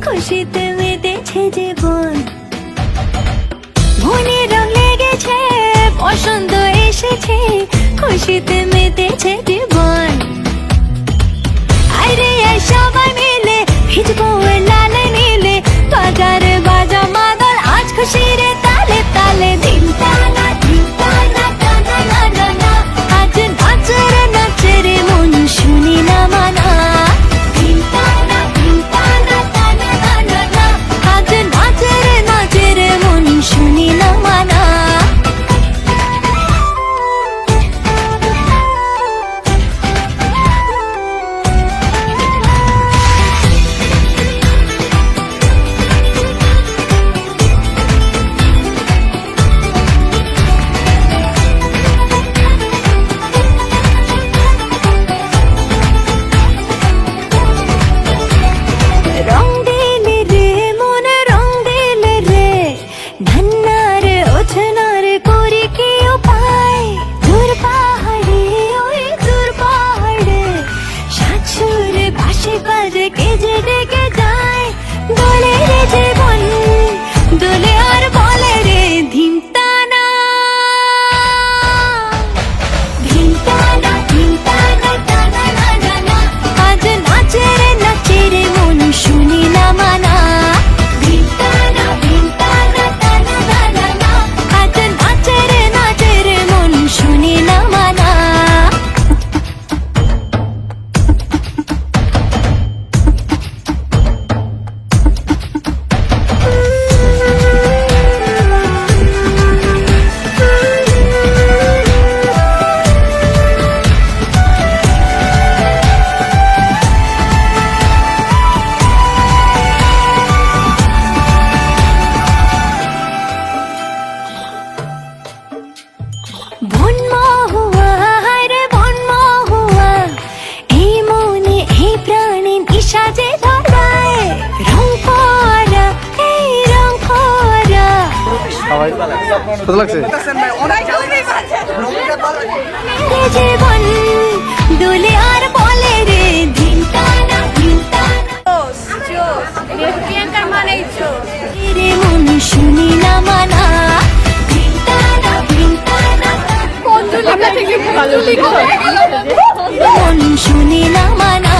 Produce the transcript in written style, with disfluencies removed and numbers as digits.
খুশিতে মেতেছে জীবন। মনে রং লেগেছে, বসন্ত এসেছে, খুশিতে মেতেছে জীবন। আরে সবাই মিলে ভিজবো লালে নীলে, বাজারে বাজা মাদল আজ খুশির তালে তালে। দিন টানা দিন টানা টানা না না না, আজ নাচরে নাচরে মন শুনি না মানা। দিন টানা টানা না না না, আজ নাচরে নাচরে মন শুনি না মানা। রং দিলে রে মনে রং দিলে রে, ধন্নারে ওঠনারে করি কি উপায়। দূর পাহাড়ে ওই দূর পাহাড়ে, সাতসুরে বাঁশি বাজে কে যে ডেকে যায়। দোলে রে জীবন দোলে আর বলে রে ধিম টানা। ধিম টানা টানা না না না, আজ নাচে রে মন শুনি না মানা। ধিম টানা টানা না না না, আজ নাচে রে মন শুনি না মানা। বন মহুয়া রে বন মহুয়া, এই মনে এই প্রাণে নিশা যে ধরায়। রং করা এই রং করা, কত লাগছে? রে জীবন দোলে আর বলে রে ধিম টানা রে মন শুনি না মানা। ধিম টানা মন শুনি না মানা।